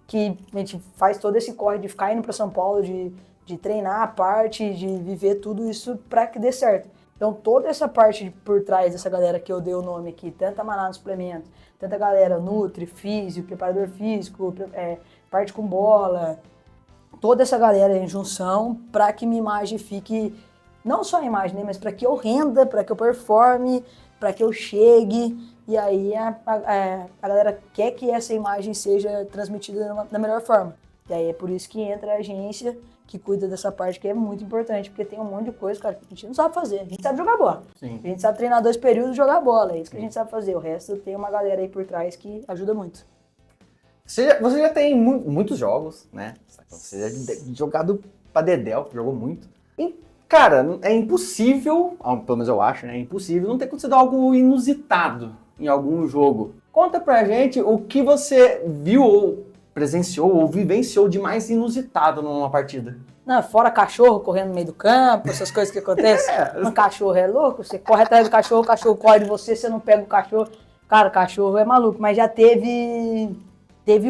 que a gente faz todo esse corre de ficar indo para São Paulo, de treinar a parte, de viver tudo isso para que dê certo. Então, toda essa parte por trás dessa galera que eu dei o nome aqui, tanto a Maná no suplemento, tanta galera, Nutri, Físio, preparador físico, parte com bola, toda essa galera em junção para que minha imagem fique não só a imagem, né, mas para que eu renda, para que eu performe, para que eu chegue. E aí a galera quer que essa imagem seja transmitida da melhor forma. E aí é por isso que entra a agência que cuida dessa parte, que é muito importante, porque tem um monte de coisa, cara, que a gente não sabe fazer. A gente sabe jogar bola.
Sim.
A gente sabe treinar 2 períodos e jogar bola. É isso que a gente sabe fazer. O resto tem uma galera aí por trás que ajuda muito.
Você já tem muitos jogos, né? Você já tem jogado pra dedéu, jogou muito. E, cara, é impossível, pelo menos eu acho, né? É impossível não ter acontecido algo inusitado em algum jogo. Conta pra gente o que você viu ou presenciou ou vivenciou de mais inusitado numa partida.
Não, fora cachorro correndo no meio do campo, essas coisas que acontecem. Um cachorro é louco, você corre atrás do cachorro, o cachorro corre de você, você não pega o cachorro. Cara, cachorro é maluco, mas já teve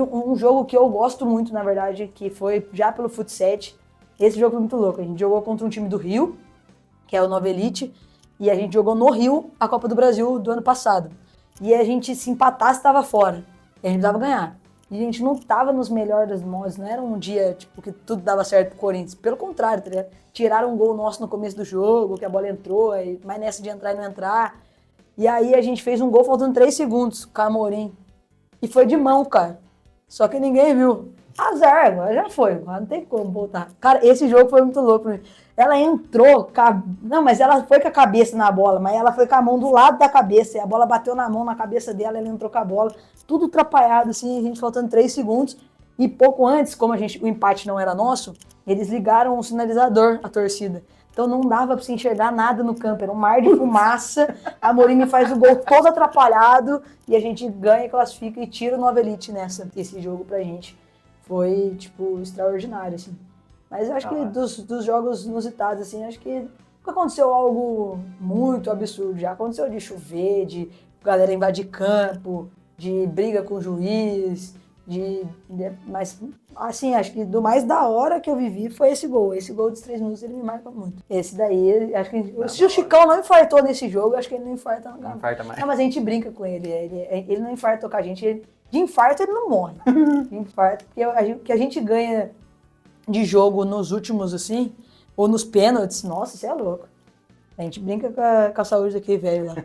um jogo que eu gosto muito, na verdade, que foi já pelo Fut7. Esse jogo foi muito louco. A gente jogou contra um time do Rio, que é o Nova Elite, e a gente jogou no Rio a Copa do Brasil do ano passado. E a gente, se empatasse, estava fora. E a gente precisava ganhar. E a gente não tava nos melhores dos modos, não era um dia, tipo, que tudo dava certo pro Corinthians. Pelo contrário, tá ligado? Tiraram um gol nosso no começo do jogo, que a bola entrou, mas nessa de entrar e não entrar. E aí a gente fez um gol faltando 3 segundos, com a Amorim. E foi de mão, cara. Só que ninguém viu. Azar, agora já foi, agora não tem como voltar. Cara, esse jogo foi muito louco. Ela entrou, não, mas ela foi com a cabeça na bola, mas ela foi com a mão do lado da cabeça, e a bola bateu na mão, na cabeça dela, ela entrou com a bola, tudo atrapalhado, assim, a gente faltando 3 segundos, e pouco antes, como o empate não era nosso, eles ligaram o sinalizador, a torcida. Então não dava pra você enxergar nada no campo, era um mar de fumaça, a Amorim faz o gol todo atrapalhado, e a gente ganha, classifica e tira o Nova Elite esse jogo pra gente. Foi, tipo, extraordinário, assim. Mas eu acho que dos jogos inusitados, assim, acho que nunca aconteceu algo muito absurdo. Já aconteceu de chover, de galera invadir campo, de briga com o juiz, mas, assim, acho que do mais da hora que eu vivi foi esse gol. Esse gol dos 3 minutos, ele me marca muito. Esse daí, acho que se o Chicão não infartou nesse jogo, acho que ele não infarta.
Não infarta mais.
Não, mas a gente brinca com ele. Ele não infartou com a gente. De infarto ele não morre. De infarto, porque o que a gente ganha de jogo nos últimos, assim, ou nos pênaltis, nossa, isso é louco. A gente brinca com a saúde daquele velho lá.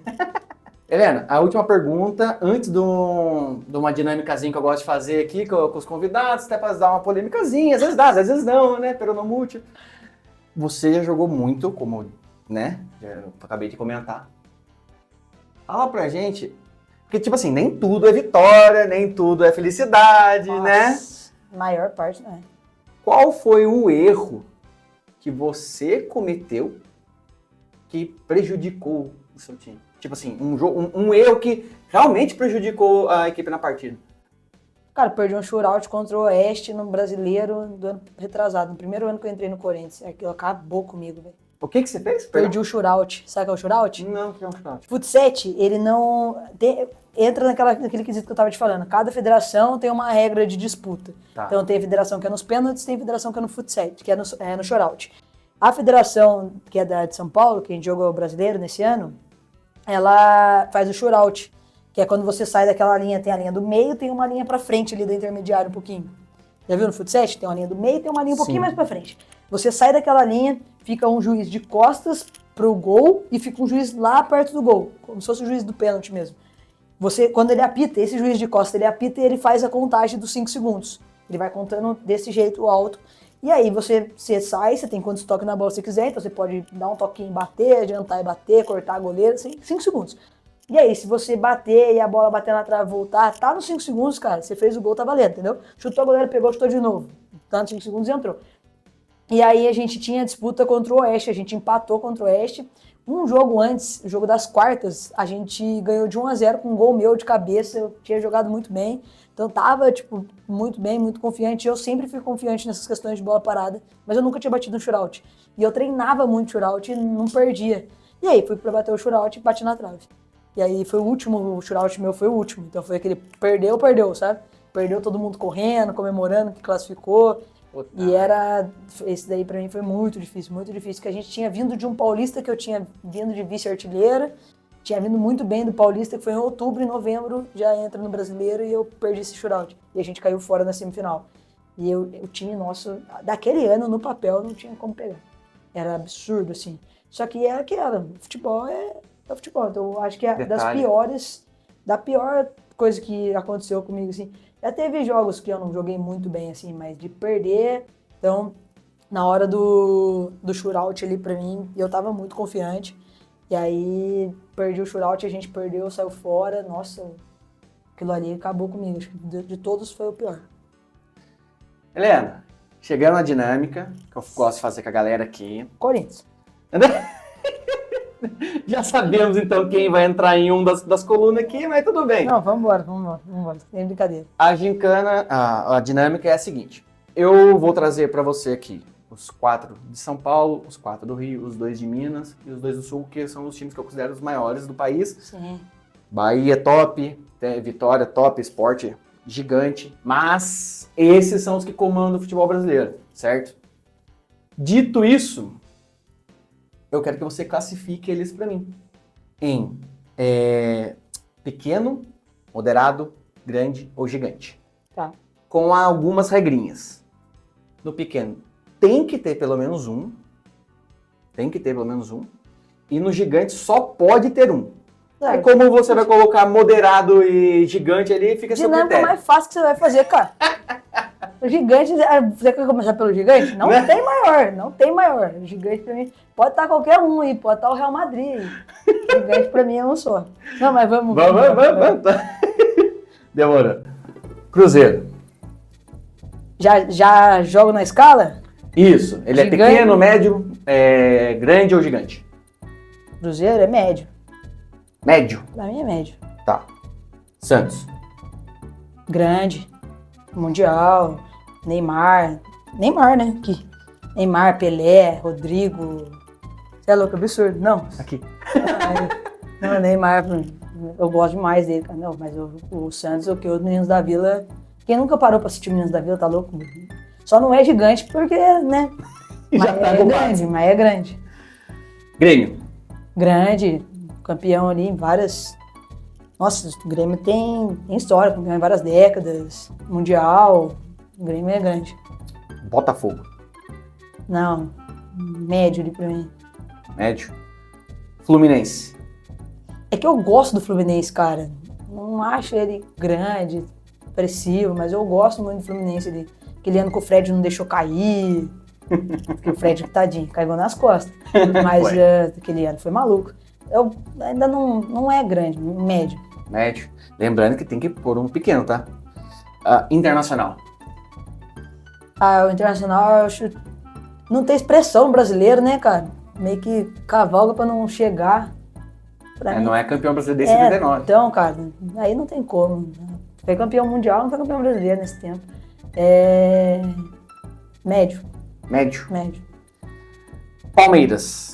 Helena, a última pergunta, antes de uma dinâmicazinha que eu gosto de fazer aqui com os convidados, até para dar uma polêmicazinha, às vezes dá, às vezes não, né, peronomútil. Você já jogou muito, como, né, eu acabei de comentar. Fala pra gente, porque, tipo assim, nem tudo é vitória, nem tudo é felicidade,
Nossa,
né?
Maior parte, né?
Qual foi o erro que você cometeu que prejudicou o seu time? Tipo assim, um erro que realmente prejudicou a equipe na partida.
Cara, perdi um shootout contra o Oeste no Brasileiro do ano retrasado. No primeiro ano que eu entrei no Corinthians. Aquilo acabou comigo, velho.
O que você fez?
Perdi o shootout. Sabe o que é o shootout?
Não, que é um shootout.
Fut7, ele não... entra naquele quesito que eu tava te falando. Cada federação tem uma regra de disputa.
Tá.
Então tem a federação que é nos pênaltis, tem a federação que é no Fut7, que é no shootout. A federação, que é de São Paulo, que a gente jogou o Brasileiro nesse ano, ela faz o shootout, que é quando você sai daquela linha, tem a linha do meio, tem uma linha pra frente ali do intermediário um pouquinho. Já viu no Fut7? Tem uma linha do meio, tem uma linha um pouquinho mais pra frente. Você sai daquela linha, fica um juiz de costas pro gol e fica um juiz lá perto do gol, como se fosse o juiz do pênalti mesmo. Quando ele apita, esse juiz de costas, ele apita e ele faz a contagem dos 5 segundos. Ele vai contando desse jeito alto. E aí você sai, você tem quantos toques na bola você quiser, então você pode dar um toquinho, bater, adiantar e bater, cortar a goleira, 5 segundos. E aí, se você bater e a bola bater na trave e voltar, tá nos 5 segundos, cara, você fez o gol, tá valendo, entendeu? Chutou a goleira, pegou, chutou de novo. Tá nos 5 segundos e entrou. E aí a gente tinha disputa contra o Oeste, a gente empatou contra o Oeste. Um jogo antes, o jogo das quartas, a gente ganhou de 1-0 com um gol meu de cabeça, eu tinha jogado muito bem. Então tava, tipo, muito bem, muito confiante. Eu sempre fui confiante nessas questões de bola parada, mas eu nunca tinha batido um shootout. E eu treinava muito shootout e não perdia. E aí, fui pra bater o shootout e bati na trave. E aí foi o shootout meu foi o último. Então foi aquele perdeu, sabe? Perdeu todo mundo correndo, comemorando que classificou. E esse daí pra mim foi muito difícil, porque a gente tinha vindo de um paulista que eu tinha vindo de vice-artilheira, tinha vindo muito bem do paulista, que foi em outubro e novembro, já entra no brasileiro e eu perdi esse shootout. E a gente caiu fora na semifinal. E o time nosso, daquele ano, no papel, não tinha como pegar. Era absurdo, assim. Só que é aquela, futebol é futebol. Então eu acho que é das
Detalhe.
piores, da pior coisa que aconteceu comigo, assim. Já teve jogos que eu não joguei muito bem, assim, mas de perder, então, na hora do shootout ali pra mim, eu tava muito confiante. E aí, perdi o shootout, a gente perdeu, saiu fora, nossa, aquilo ali acabou comigo. Acho que de todos foi o pior.
Helena, chegando na dinâmica, que eu gosto de fazer com a galera aqui.
Corinthians.
Já sabemos então quem vai entrar em um das colunas aqui, mas tudo bem.
Não, vambora. Sem brincadeira.
A gincana, a dinâmica é a seguinte. Eu vou trazer para você aqui os 4 de São Paulo, os 4 do Rio, os 2 de Minas e os 2 do Sul, que são os times que eu considero os maiores do país.
Sim.
Bahia top, Vitória top, Sport gigante, mas esses são os que comandam o futebol brasileiro, certo? Dito isso, eu quero que você classifique eles para mim em pequeno, moderado, grande ou gigante.
Tá.
Com algumas regrinhas. No pequeno, tem que ter pelo menos um. E no gigante só pode ter um.
É,
E como você vai colocar moderado e gigante ali, fica a seu
dinâmica
critério.
mais fácil que você vai fazer, cara. O gigante, você quer começar pelo gigante? Não
Né?
tem maior. O gigante pra mim, pode estar qualquer um aí, pode estar o Real Madrid. O gigante pra mim é um só. Não, mas vamos.
Vamos. Demora. Cruzeiro.
Já jogo na escala?
Isso. Ele
Gigante.
é pequeno, médio, grande ou gigante?
Cruzeiro é médio.
Médio.
Pra mim é médio.
Tá. Santos.
Grande. Mundial. Neymar, né? Aqui. Neymar, Pelé, Rodrigo. Você é louco, absurdo. Não.
Aqui.
Não, Neymar, eu gosto demais dele, cara. Não, mas o Santos, o que os Meninos da Vila. Quem nunca parou pra assistir Meninos da Vila tá louco. Só não é gigante porque, né?
Já
Mas
tá
é
bombado.
grande, mas é grande.
Grêmio.
Grande, campeão ali em várias. Nossa, o Grêmio tem história, campeão em várias décadas, mundial. O Grêmio é grande.
Botafogo.
Não, médio ali pra mim.
Médio. Fluminense.
É que eu gosto do Fluminense, cara. Não acho ele grande, expressivo, mas eu gosto muito do Fluminense ali. Aquele ano que o Fred não deixou cair. Porque o Fred, tadinho, caiu nas costas. Mas aquele ano foi maluco. Eu ainda não é grande, médio.
Médio. Lembrando que tem que pôr um pequeno, tá? Internacional.
O Internacional, eu acho. Não tem expressão no brasileiro, né, cara? Meio que cavalga pra não chegar. Pra mim,
Não é campeão brasileiro desde 79.
então, cara, aí não tem como. Foi campeão mundial, não foi campeão brasileiro nesse tempo. Médio.
Médio. Palmeiras.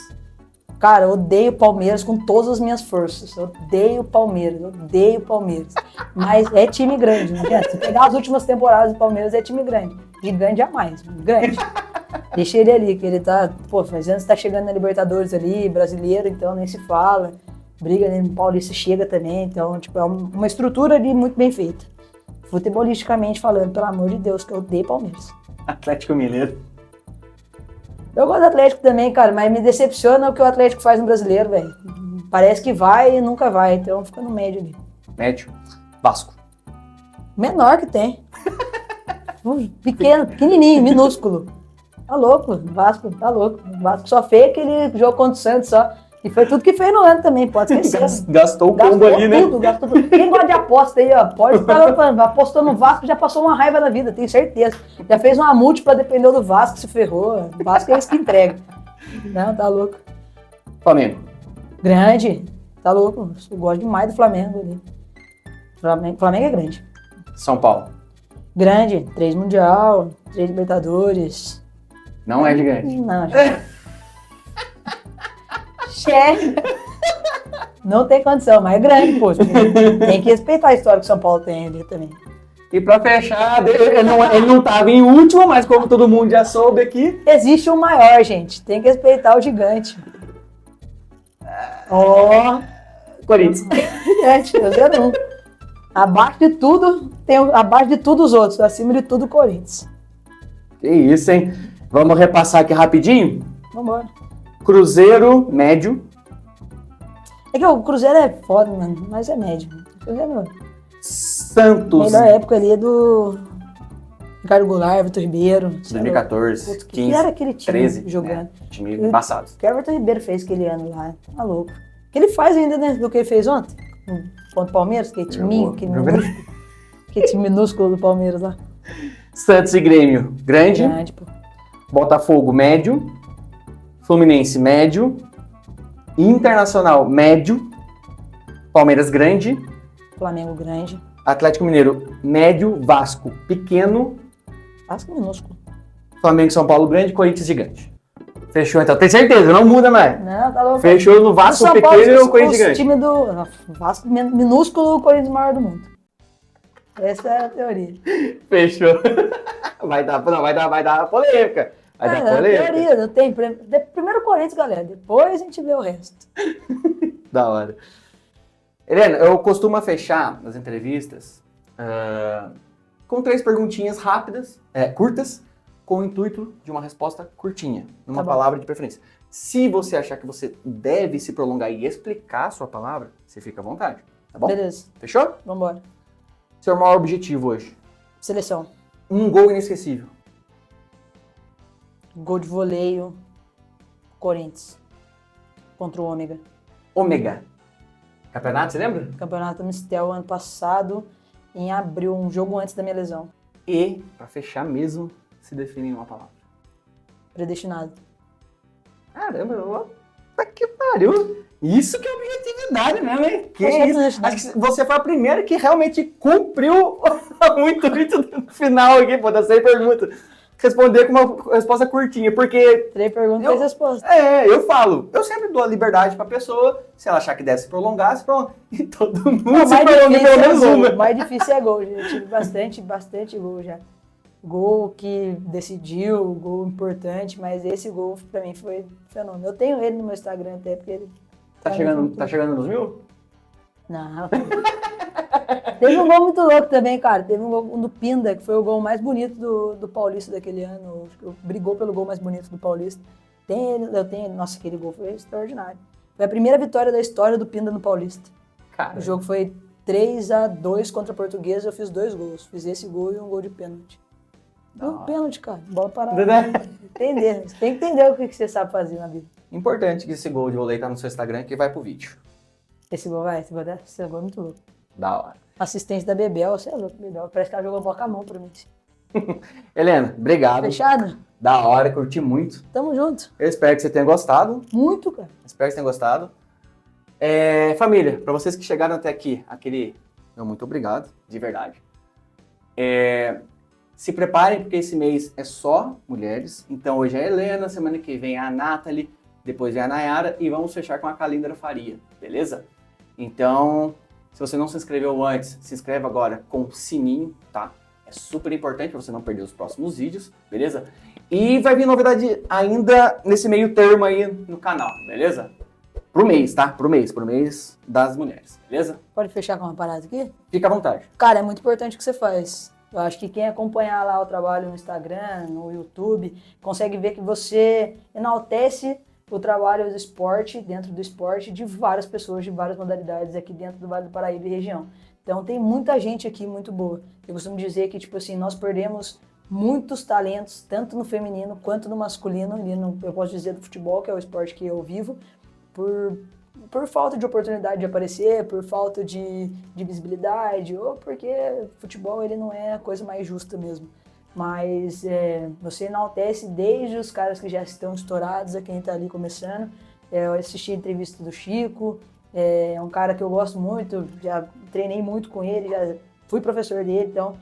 Cara, eu odeio o Palmeiras com todas as minhas forças. Eu odeio o Palmeiras. Mas é time grande, não adianta. Se pegar as últimas temporadas do Palmeiras, é time grande. Gigante jamais, grande. Deixa ele ali, que ele tá, faz anos que tá chegando na Libertadores ali, brasileiro, então nem se fala. Briga no Paulista, chega também, então, é uma estrutura ali muito bem feita. Futebolisticamente falando, pelo amor de Deus, que eu odeio Palmeiras.
Atlético Mineiro.
Eu gosto do Atlético também, cara, mas me decepciona o que o Atlético faz no brasileiro, velho. Parece que vai e nunca vai, então fica no médio ali.
Médio. Vasco.
Menor que tem. Pequeno, pequenininho, minúsculo. Tá louco, o Vasco tá louco. O Vasco só fez aquele jogo contra o Santos só. E foi tudo que fez no ano também, pode esquecer.
Gastou o combo ali, né?
Gastou tudo. Quem gosta de aposta aí, ó, pode estar apostou no Vasco, já passou uma raiva na vida, tenho certeza. Já fez uma múltipla, dependeu do Vasco, se ferrou. O Vasco é esse que entrega. Não, tá louco.
Flamengo.
Grande, tá louco. Eu gosto demais do Flamengo ali. Flamengo é grande.
São Paulo.
Grande, 3 Mundial, 3 Libertadores.
Não é gigante.
Não, não tem condição, mas é grande, poxa. Tem que respeitar a história que o São Paulo tem ali também.
E pra fechar, ele não tava em último, mas como todo mundo já soube aqui.
Existe um maior, gente. Tem que respeitar o gigante.
Corinthians.
Gigante, eu zero um. Abaixo de tudo, abaixo de tudo os outros. Acima de tudo, o Corinthians.
Que isso, hein? Vamos repassar aqui rapidinho?
Vambora.
Cruzeiro médio.
É que o Cruzeiro é foda, mano, mas é médio. O Cruzeiro, a
Santos.
melhor época ali é do Ricardo Goulart, Vitor Ribeiro.
2014,
Putz, que
15,
era aquele time
13,
jogando?
né? Time embaçado.
O que o Vitor Ribeiro fez aquele ano lá, tá louco. O que ele faz ainda, né, do que ele fez ontem? Contra o Palmeiras, que timinho, que time minúsculo do Palmeiras lá.
Santos e Grêmio, grande.
Grande, pô.
Botafogo, médio. Fluminense, médio. Internacional, médio. Palmeiras, grande.
Flamengo grande.
Atlético Mineiro, médio. Vasco, pequeno.
Vasco minúsculo.
Flamengo e São Paulo, grande. Corinthians, gigante. Fechou, então. Tem certeza, não muda mais.
Não, tá louco.
Fechou no Vasco,
São Paulo,
pequeno e o Corinthians,
os
gigante.
time do Vasco minúsculo, o Corinthians maior do mundo. Essa é a teoria.
Fechou. Vai dar polêmica. Vai dar polêmica.
Teoria, não tem. Primeiro o Corinthians, galera. Depois a gente vê o resto.
Da hora. Helena, eu costumo fechar as entrevistas com 3 perguntinhas rápidas, curtas, com o intuito de uma resposta curtinha, numa palavra de preferência. Se você achar que você deve se prolongar e explicar a sua palavra, você fica à vontade, tá bom?
Beleza,
Fechou?
vambora.
Seu maior objetivo hoje?
Seleção.
Um gol inesquecível.
Gol de voleio, Corinthians. Contra o Ômega.
Ômega. Campeonato, você lembra?
Campeonato Mistel ano passado, em abril, um jogo antes da minha lesão.
E, pra fechar mesmo, se define em uma palavra.
Predestinado.
Caramba, que pariu. Isso que é objetividade mesmo, hein? Que
Acho que é
isso?
predestinado.
Acho que você foi a primeira que realmente cumpriu o intuito do final aqui, pô, das 100 perguntas. Responder com uma resposta curtinha, porque...
3 perguntas e 3 respostas.
Eu falo, eu sempre dou a liberdade pra pessoa, se ela achar que deve se prolongar, se prolonga. E todo mundo
O
se
mais
prolonga
difícil
pelo
é
menos
gol.
uma.
O mais difícil é gol. Eu tive bastante gol já. Gol que decidiu, gol importante, mas esse gol pra mim foi fenômeno. Eu tenho ele no meu Instagram até, porque ele...
Tá chegando nos 1000?
Não. Teve um gol muito louco também, cara. Teve um gol do Pinda, que foi o gol mais bonito do Paulista daquele ano. Acho que brigou pelo gol mais bonito do Paulista. Nossa, aquele gol foi extraordinário. Foi a primeira vitória da história do Pinda no Paulista.
Cara.
O jogo foi 3-2 contra a Portuguesa, eu fiz 2 gols. Fiz esse gol e um gol de pênalti. Um pênalti, cara. Bola parada. Entender. Você tem que entender o que você sabe fazer na vida.
Importante que esse gol de voleio tá no seu Instagram que vai pro vídeo.
Esse gol é muito louco.
Da hora.
Assistência da Bebel, você é louco, Bebel. Parece que ela jogou a bola com a mão pra mim.
Helena, obrigado.
Fechado?
Da hora, curti muito.
Tamo junto.
Eu espero que você tenha gostado.
Muito, cara.
Espero que você tenha gostado. Família, para vocês que chegaram até aqui, meu muito obrigado, de verdade. Se preparem, porque esse mês é só mulheres. Então hoje é a Helena, semana que vem é a Nathalie, depois vem a Nayara e vamos fechar com a Kalindra Faria, beleza? Então, se você não se inscreveu antes, se inscreve agora com o sininho, tá? É super importante para você não perder os próximos vídeos, beleza? E vai vir novidade ainda nesse meio termo aí no canal, beleza? Pro mês, tá? Pro mês das mulheres, beleza?
Pode fechar com uma parada aqui?
Fica à vontade.
Cara, é muito importante o que você faz. Eu acho que quem acompanhar lá o trabalho no Instagram, no YouTube, consegue ver que você enaltece o trabalho do esporte, dentro do esporte, de várias pessoas, de várias modalidades aqui dentro do Vale do Paraíba e região. Então tem muita gente aqui muito boa. Eu costumo dizer que, tipo assim, nós perdemos muitos talentos, tanto no feminino quanto no masculino, eu posso dizer do futebol, que é o esporte que eu vivo, por falta de oportunidade de aparecer, por falta de visibilidade, ou porque futebol ele não é a coisa mais justa mesmo. Mas você enaltece desde os caras que já estão estourados a quem está ali começando. Eu assisti a entrevista do Chico, é um cara que eu gosto muito, já treinei muito com ele, já fui professor dele, então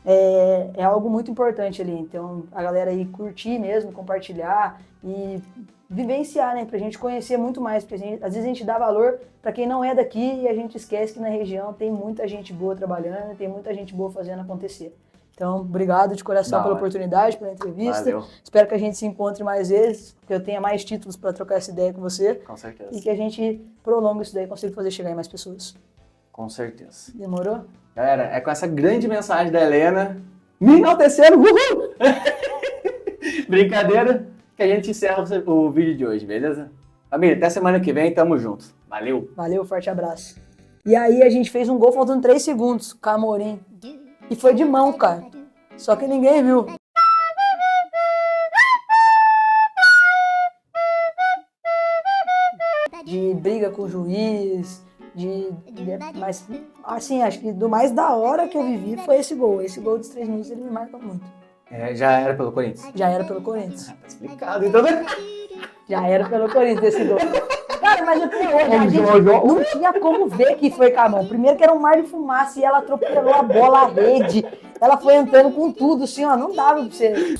é algo muito importante ali. Então a galera aí curtir mesmo, compartilhar e vivenciar, né? Pra gente conhecer muito mais, porque às vezes a gente dá valor para quem não é daqui e a gente esquece que na região tem muita gente boa trabalhando, tem muita gente boa fazendo acontecer. Então, obrigado de coração pela oportunidade, pela entrevista.
Valeu.
Espero que a gente se encontre mais vezes, que eu tenha mais títulos para trocar essa ideia com você.
Com certeza.
E que a gente prolongue isso daí e consiga fazer chegar em mais pessoas.
Com certeza.
Demorou?
Galera, é com essa grande mensagem da Helena, me enaltecendo, uhul! Brincadeira. que a gente encerra o vídeo de hoje, beleza? Família, até semana que vem, tamo junto. Valeu!
Valeu, forte abraço. E aí a gente fez um gol faltando 3 segundos, com a Amorim. E foi de mão, cara. Só que ninguém viu. De briga com o juiz, mas assim, acho que do mais da hora que eu vivi foi esse gol. Esse gol dos 3 minutos ele me marca muito.
Já era pelo Corinthians.
Já era pelo Corinthians.
Tá explicado, então, né?
Já era pelo Corinthians esse gol. Cara, mas o pior, a gente não tinha como ver que foi com a mão. Primeiro que era um mar de fumaça e ela atropelou a bola, a rede. Ela foi entrando com tudo, assim, ó, não dava pra você...